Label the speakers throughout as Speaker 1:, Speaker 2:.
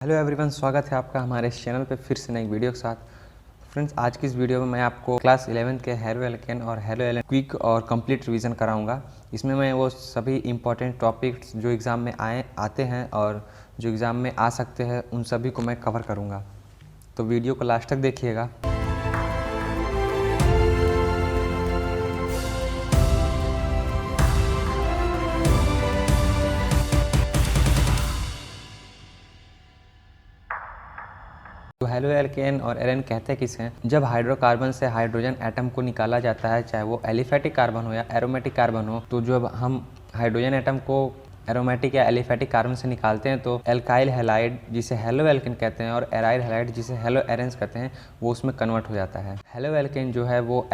Speaker 1: Hello everyone, स्वागत है आपका हमारे इस चैनल पे फिर से नई वीडियो के साथ। फ्रेंड्स, आज की इस वीडियो में मैं आपको क्लास 11th के हेलो एल्केन और हेलो एल्केन क्विक और कंप्लीट रिवीजन कराऊंगा। इसमें मैं वो सभी इंपॉर्टेंट टॉपिक्स जो एग्ज़ाम में आते हैं और जो एग्ज़ाम में आ सकते हैं उन सभी को मैं कवर करूँगा। तो वीडियो को लास्ट तक देखिएगा। तो हेलो एल्केन और एरेन कहते किसे हैं? जब हाइड्रोकार्बन से हाइड्रोजन एटम को निकाला जाता है, चाहे वो एलिफेटिक कार्बन हो या एरोमेटिक कार्बन हो, तो जब हम हाइड्रोजन एटम को एरोमेटिक या एलिफेटिक कार्बन से निकालते हैं तो एल्काइल हैलाइड, जिसे हेलो एल्केन कहते हैं, और एराइल हैलाइड, जिसे हेलो एरेन्स कहते हैं, वो उसमें कन्वर्ट हो जाता है। हेलो एल्केन जो है वो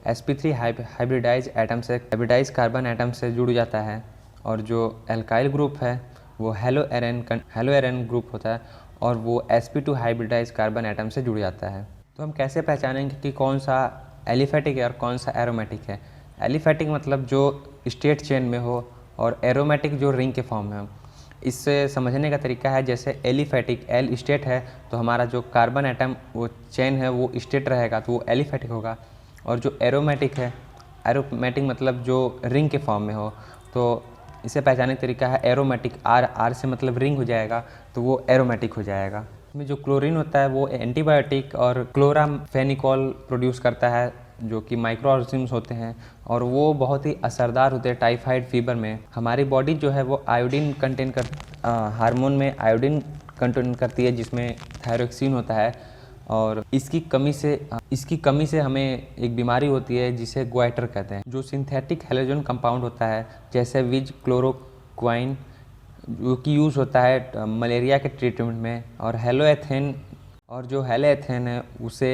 Speaker 1: sp3 हाइब्रिडाइज एटम से हाइब्रिडाइज कार्बन एटम से जुड़ जाता है, और जो एल्काइल ग्रुप है वो हेलो एरेन ग्रुप होता है और वो sp2 हाइब्रिडाइज कार्बन एटम से जुड़ जाता है। तो हम कैसे पहचानेंगे कि कौन सा एलिफेटिक है और कौन सा एरोमेटिक है? एलिफेटिक मतलब जो स्टेट चेन में हो और एरोमेटिक जो रिंग के फॉर्म में हो। इससे समझने का तरीका है, जैसे एलिफेटिक एल स्टेट है तो हमारा जो कार्बन एटम वो चेन है वो स्टेट रहेगा तो वो एलिफेटिक होगा, और जो एरोमेटिक है, एरोमेटिक मतलब जो रिंग के फॉर्म में हो, तो इसे पहचानने का तरीका है एरोमेटिक। आर से मतलब रिंग हो जाएगा तो वो एरोमेटिक हो जाएगा। इसमें जो क्लोरीन होता है वो एंटीबायोटिक और क्लोरामफेनिकोल प्रोड्यूस करता है, जो कि माइक्रो ऑर्गेनिम्स होते हैं, और वो बहुत ही असरदार होते हैं टाइफाइड फीवर में। हमारी बॉडी जो है वो आयोडीन कंटेन हार्मोन में आयोडीन कंटेन करती है, जिसमें थायरोक्सिन होता है, और इसकी कमी से हमें एक बीमारी होती है जिसे ग्वाइटर कहते हैं। जो सिंथेटिक हैलोजन कंपाउंड होता है, जैसे विज क्लोरोक्वाइन, जो कि यूज़ होता है मलेरिया के ट्रीटमेंट में, और जो हेलोएथेन है उसे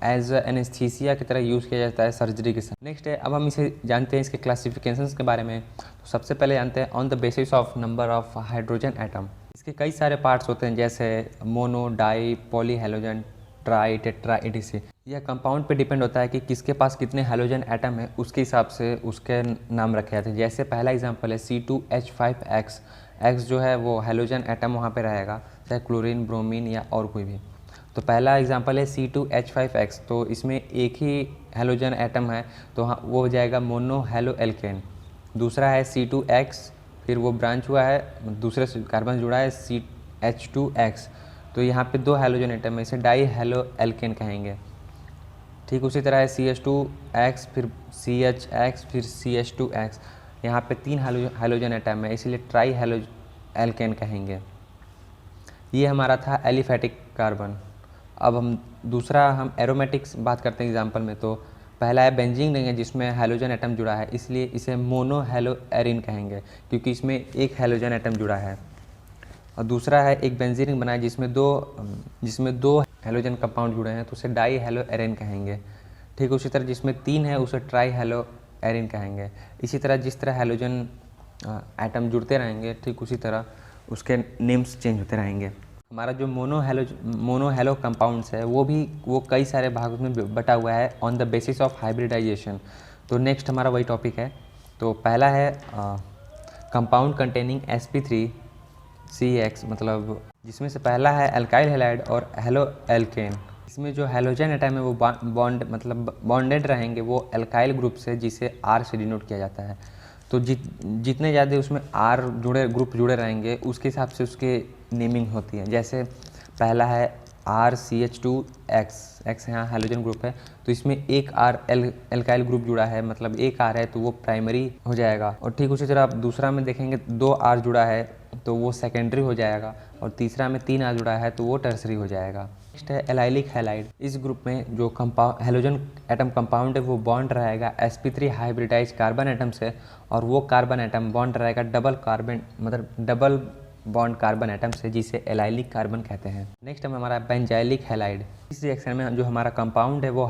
Speaker 1: एज एनेस्थीसिया की तरह यूज़ किया जाता है सर्जरी के समय। नेक्स्ट है, अब हम इसे जानते हैं इसके क्लासिफिकेशंस के बारे में। तो सबसे पहले जानते हैं on the basis of number of hydrogen atom. इसके कई सारे पार्ट्स होते हैं, जैसे mono, di, poly halogen, tri, tetra, etc। यह कंपाउंड पे डिपेंड होता है कि किसके पास कितने हैलोजन एटम है, उसके हिसाब से उसके नाम रखे जाते हैं। जैसे पहला एग्जांपल है C2H5X। एक्स जो है वो हैलोजन एटम वहाँ पे रहेगा, चाहे क्लोरीन, ब्रोमीन या और कोई भी। तो पहला एग्जांपल है C2H5X, तो इसमें एक ही हैलोजन एटम है तो हाँ वो हो जाएगा मोनो हेलो एल्केन। दूसरा है C2X, फिर वो ब्रांच हुआ है, दूसरे से कार्बन जुड़ा है CH2X, तो यहाँ पे दो हैलोजन एटम है, इसे डाई हेलो एल्केन कहेंगे। ठीक उसी तरह है CH2X, फिर CHX, फिर CH2X, यहाँ पे तीन हैलोजन एटम है, इसलिए ट्राई हेलो एल्केन कहेंगे। ये हमारा था एलिफेटिक कार्बन। अब हम एरोमेटिक बात करते हैं एग्जांपल में। तो पहला है बेंजीन रिंग है, जिसमें हैलोजन एटम जुड़ा है, इसलिए इसे मोनो हेलो एरिन कहेंगे, क्योंकि इसमें एक हैलोजन एटम जुड़ा है। और दूसरा है एक बेंजीन रिंग बना है जिसमें दो हैलोजन कंपाउंड जुड़े हैं, तो उसे डाई हेलो एरिन कहेंगे। ठीक उसी तरह जिसमें तीन है उसे ट्राई हेलो एरिन कहेंगे। इसी तरह जिस तरह हैलोजन एटम जुड़ते रहेंगे, ठीक उसी तरह उसके नेम्स चेंज होते रहेंगे। हमारा जो मोनो हेलो कंपाउंड्स है वो कई सारे भागों में बटा हुआ है on the basis of hybridization. तो नेक्स्ट हमारा वही टॉपिक है। तो पहला है कंपाउंड कंटेनिंग sp3CX, मतलब जिसमें से पहला है अल्काइल हैलाइड और हेलो एल्केन। इसमें जो हैलोजन एटम है वो बॉन्डेड रहेंगे वो अल्काइल ग्रुप से, जिसे R से डिनोट किया जाता है। तो जितने ज़्यादा उसमें ग्रुप जुड़े रहेंगे उसके हिसाब से उसके नेमिंग होती है। जैसे पहला है RCH2X, X यहाँ हैलोजन ग्रुप है, तो इसमें एक R एल्काइल ग्रुप जुड़ा है, मतलब एक R है तो वो प्राइमरी हो जाएगा। और ठीक उसी तरह आप दूसरा में देखेंगे 2 R जुड़ा है तो वो सेकेंडरी हो जाएगा, और तीसरा में 3 R जुड़ा है तो वो टर्सरी हो जाएगा। नेक्स्ट है एलाइलिक हैलाइड। इस ग्रुप में जो हैलोजन एटम कंपाउंड है वो बॉन्ड रहेगा sp3 हाइब्रिडाइज कार्बन एटम से, और वो कार्बन एटम बॉन्ड रहेगा डबल बॉन्ड कार्बन एटम से, जिसे एलाइलिक कार्बन कहते हैं। नेक्स्ट में हमारा बेंजाइलिक हैलाइड। इस रिएक्शन में जो हमारा कंपाउंड है वो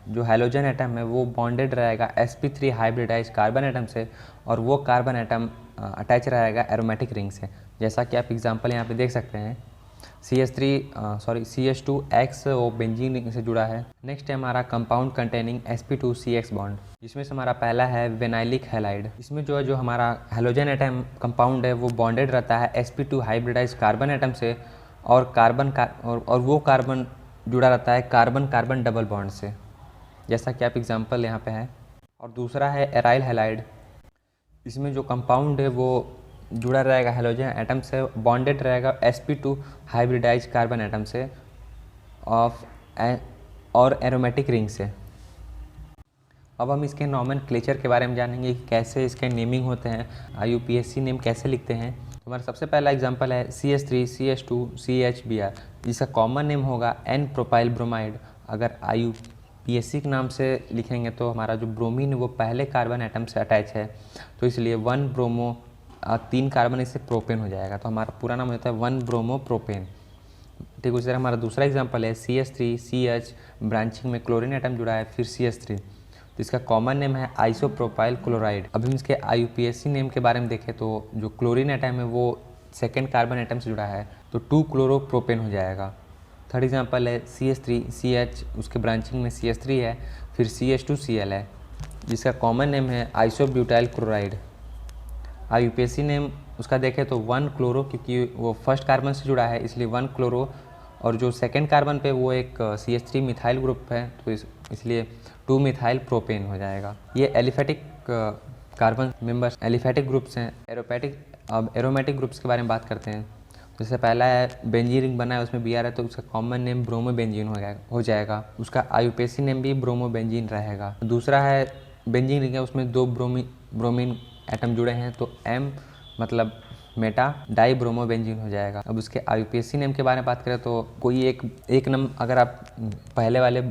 Speaker 1: जो हैलोजन एटम है वो बॉन्डेड रहेगा sp3 हाइब्रिडाइज कार्बन एटम से, और वो कार्बन एटम अटैच रहेगा एरोमेटिक रिंग से। जैसा कि आप एग्जांपल यहाँ पे देख सकते हैं CH2X वो बेंजीन रिंग से जुड़ा है। नेक्स्ट है हमारा कंपाउंड कंटेनिंग sp2CX बॉन्ड, जिसमें से हमारा पहला है विनाइलिक हैलाइड। इसमें जो हमारा हेलोजन एटम कंपाउंड है वो बॉन्डेड रहता है sp2 हाइब्रिडाइज कार्बन एटम से, और वो कार्बन जुड़ा रहता है कार्बन कार्बन डबल बॉन्ड से, जैसा कि आप एग्जांपल यहाँ पे है। और दूसरा है एराइल हैलाइड। इसमें जो कंपाउंड है वो जुड़ा रहेगा हेलोजन एटम से, बॉन्डेड रहेगा sp2 हाइब्रिडाइज कार्बन एटम से और एरोमेटिक रिंग से। अब हम इसके नॉमेनक्लेचर के बारे में जानेंगे कि कैसे इसके नेमिंग होते हैं, IUPAC नेम कैसे लिखते हैं। तो हमारा सबसे पहला एग्जांपल है CH3 CH2 CHBr, जिसका कॉमन नेम होगा N प्रोपाइल ब्रोमाइड। अगर IUPAC के नाम से लिखेंगे तो हमारा जो ब्रोमीन है वो पहले कार्बन एटम से अटैच है, तो इसलिए 1 ब्रोमो 3 कार्बन इससे प्रोपेन हो जाएगा, तो हमारा पूरा नाम होता है 1 ब्रोमो प्रोपेन। ठीक, उसी तरह हमारा दूसरा एग्जांपल है CH3 CH, ब्रांचिंग में क्लोरीन एटम जुड़ा है, फिर CH3, तो इसका कॉमन नेम है आइसोप्रोपाइल क्लोराइड। अब हम इसके IUPAC नेम के बारे में देखें तो जो क्लोरीन एटम है वो सेकेंड कार्बन एटम से जुड़ा है, तो 2 क्लोरोप्रोपेन हो जाएगा। थर्ड एग्जांपल है CH3 CH, उसके ब्रांचिंग में CH3 है, फिर CH2Cl है, जिसका कॉमन नेम है आइसोब्यूटाइल क्लोराइड। IUPAC नेम उसका देखें तो 1 क्लोरो, क्योंकि वो फर्स्ट कार्बन से जुड़ा है इसलिए 1 क्लोरो, और जो सेकेंड कार्बन पे वो एक CH3 मिथाइल ग्रुप है, तो इसलिए 2 मिथाइल प्रोपेन हो जाएगा। ये aliphatic carbon members aliphatic groups हैं। अब एरोमेटिक ग्रुप्स के बारे में बात करते हैं। जैसे पहला है बेंजीन रिंग बना है, उसमें Br है, तो उसका कॉमन नेम ब्रोमो बेंजीन हो जाएगा, उसका IUPAC नेम भी ब्रोमो बेंजीन रहेगा। दूसरा है बेंजीन रिंग है, उसमें 2 ब्रोमीन एटम जुड़े हैं, तो M मतलब मेटा डाई ब्रोमो बेंजीन हो जाएगा। अब उसके IUPAC नेम के बारे में बात करें तो कोई एक नंबर, अगर आप पहले वाले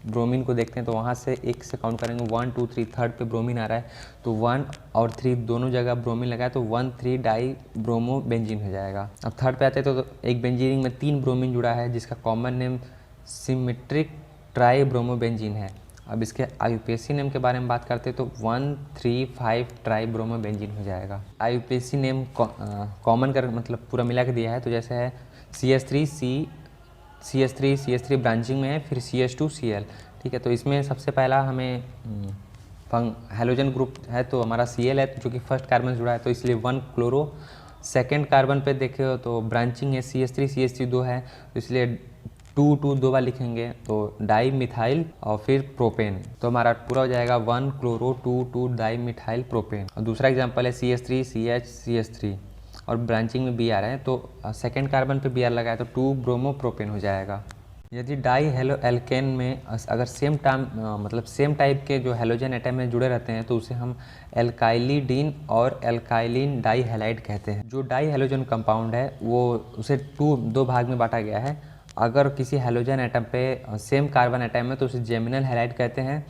Speaker 1: ब्रोमीन को देखते हैं तो वहाँ से 1 से काउंट करेंगे 1 2 3, थर्ड पे ब्रोमीन आ रहा है तो 1 और 3 दोनों जगह ब्रोमीन लगा है, तो 1,3 डाई ब्रोमो बेंजीन हो जाएगा। अब थर्ड पे आते हैं तो एक बेंजीन रिंग में 3 ब्रोमीन जुड़ा है, जिसका common name symmetric try bromo benzene है। अब इसके IUPAC नेम के बारे में बात करते हैं तो 1,3,5 ट्राई ब्रोमो बेंजीन हो जाएगा। IUPAC नेम कॉमन कर मतलब पूरा मिला के दिया है, तो जैसे है CH3 ब्रांचिंग में है, फिर CH2Cl। ठीक है, तो इसमें सबसे पहला हमें हेलोजन ग्रुप है, तो हमारा Cl है जो कि फर्स्ट कार्बन से जुड़ा है, तो इसलिए 1 क्लोरो। सेकेंड कार्बन पे देखे हो तो ब्रांचिंग है CH3 2 है, तो इसलिए 2 2 बार लिखेंगे, तो डाई मिथाइल और फिर प्रोपेन, तो हमारा पूरा हो जाएगा 1 क्लोरो 2 डाई मिथाइल प्रोपेन। और दूसरा एग्जांपल है CH3 CH और ब्रांचिंग में Br है, तो सेकेंड कार्बन पे Br लगा है, तो 2 ब्रोमो प्रोपेन हो जाएगा। यदि डाई हेलो एल्केन में अगर सेम टाइप के जो हेलोजन एटम में जुड़े रहते हैं तो उसे हम एल्काइलिडीन और एल्काइलिन डाई हैलाइड कहते हैं। जो डाई हेलोजन कंपाउंड है वो उसे 2 भाग में बांटा गया है। अगर किसी हेलोजन एटम पे सेम कार्बन एटम है तो उसे जेमिनल हैलाइड कहते हैं,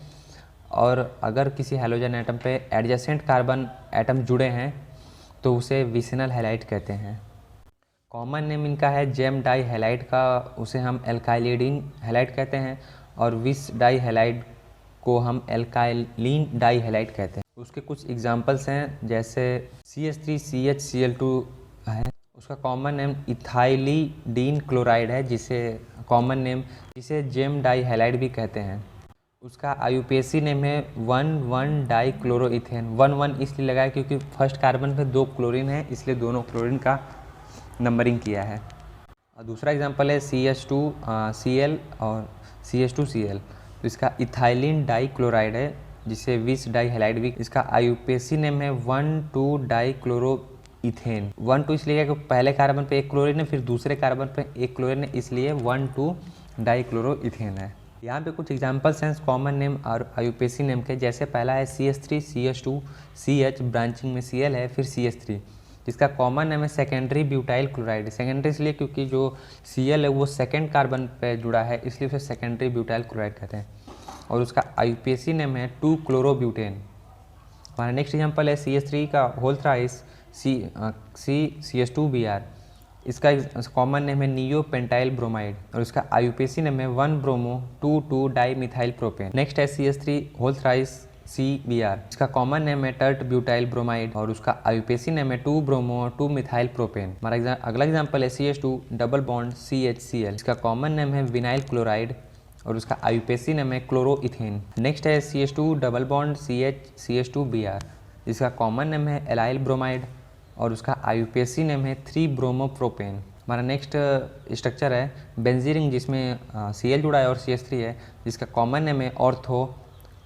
Speaker 1: और अगर किसी हेलोजन एटम पे एडजेसेंट कार्बन एटम जुड़े हैं तो उसे विसिनल हैलाइड कहते हैं। कॉमन नेम इनका है जेम डाई हैलाइड का, उसे हम एल्काइलिडीन हैलाइड कहते हैं, और विस डाई हैलाइड को हम एल्काइलिन डाई हैलाइड कहते हैं। उसके कुछ एग्जांपल्स हैं, जैसे CH3 CHCl2 है, उसका कॉमन नेम इथाइलिडीन क्लोराइड है, जिसे जेम डाई हैलाइड भी कहते हैं। उसका IUPAC नेम है 1,1 डाई क्लोरोइथेन। 1,1 इसलिए लगाया क्योंकि फर्स्ट कार्बन पे 2 क्लोरीन है, इसलिए दोनों क्लोरीन का नंबरिंग किया है। और दूसरा एग्जांपल है CH2Cl और CH2Cl, तो इसका इथाइलिन डाई क्लोराइड है, जिसे विस डाई हैलाइड भी। इसका IUPAC नेम है 1,2 डाई क्लोरोइथेन। 1,2 इसलिए कि पहले कार्बन पे 1 क्लोरीन है, फिर दूसरे कार्बन पे 1 क्लोरीन है, इसलिए 1,2 डाई क्लोरोइथेन है। यहाँ पे कुछ एग्जांपल्स हैं कॉमन नेम और IUPAC नेम के, जैसे पहला है CH3 CH2 CH, ब्रांचिंग में Cl है, फिर CH3, जिसका कॉमन नेम है सेकेंडरी ब्यूटाइल क्लोराइड। सेकेंडरी इसलिए क्योंकि जो Cl है वो सेकेंड कार्बन पे जुड़ा है, इसलिए उसे सेकेंडरी ब्यूटाइल क्लोराइड कहते हैं। और उसका IUPAC नेम है 2 क्लोरोब्यूटेन। हमारा नेक्स्ट एग्जांपल है CH3 का होल थ्राइस CH2Br, इसका कॉमन नेम है नियो पेंटाइल ब्रोमाइड, और इसका IUPAC नेम है 1 bromo 2 di methyl propane. Next है CH3 होल थ्राइस CBr। इसका कॉमन नेम है टर्ट ब्यूटाइल ब्रोमाइड और उसका IUPAC नेम है 2 ब्रोमो 2 मिथाइल प्रोपेन। हमारा अगला एग्जाम्पल है CH2 डबल बॉन्ड CHCl। इसका कॉमन नेम है विनाइल क्लोराइड और उसका IUPAC नेम है क्लोरोइथेन। नेक्स्ट है CH2 डबल बॉन्ड CH2Br। इसका कॉमन नेम है एलाइल ब्रोमाइड और उसका IUPAC नेम है 3 ब्रोमो प्रोपेन। हमारा नेक्स्ट स्ट्रक्चर है बेंजीन जिसमें Cl जुड़ा है और CH3 है, जिसका कॉमन नेम है ऑर्थो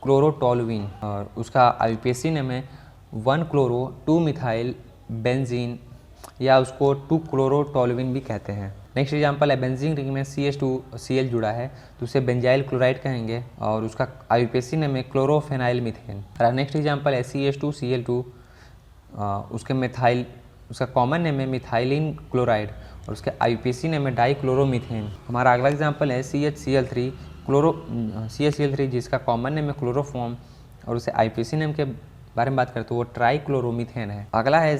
Speaker 1: क्लोरोटोलुइन और उसका IUPAC नेम है 1 क्लोरो 2 मिथाइल बेंजीन या उसको 2 क्लोरोटोलुइन भी कहते हैं। नेक्स्ट एग्जांपल है बेंजीन रिंग में CH2Cl जुड़ा है तो उसे बेंजाइल क्लोराइड कहेंगे और उसका IUPAC नेम है क्लोरोफेनाइल मीथेन। नेक्स्ट एग्जांपल है CH2Cl2 उसका कॉमन नेम है मिथाइलिन क्लोराइड और उसके IUPAC नेम है डाइक्लोरोमीथेन। हमारा अगला एग्जांपल है CHCl3 जिसका कॉमन नेम है क्लोरोफॉर्म और उसे IUPAC नेम के बारे में बात करते तो वो ट्राइक्लोरोमीथेन है। अगला है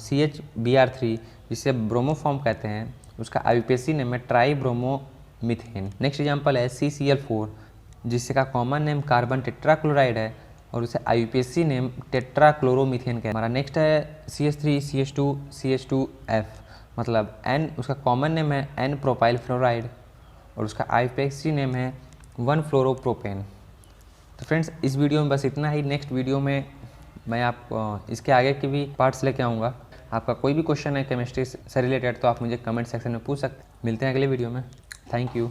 Speaker 1: CHBr3 जिसे ब्रोमोफॉर्म कहते हैं, उसका IUPAC नेम है ट्राइब्रोमोमीथेन। नेक्स्ट एग्जांपल है CCl4 जिसका कॉमन नेम कार्बन टेट्राक्लोराइड है और उसे IUPAC नेम टेट्राक्लोरोमीथेन का। हमारा नेक्स्ट है CH3CH2CH2F मतलब N, उसका कॉमन नेम है N प्रोपाइल फ्लोराइड और उसका IUPAC नेम है 1 फ्लोरोप्रोपेन। तो फ्रेंड्स इस वीडियो में बस इतना ही। नेक्स्ट वीडियो में मैं आप इसके आगे के भी पार्ट्स लेके आऊँगा। आपका कोई भी क्वेश्चन है केमिस्ट्री से रिलेटेड तो आप मुझे कमेंट सेक्शन में पूछ सकते हैं। मिलते हैं अगले वीडियो में। Thank you.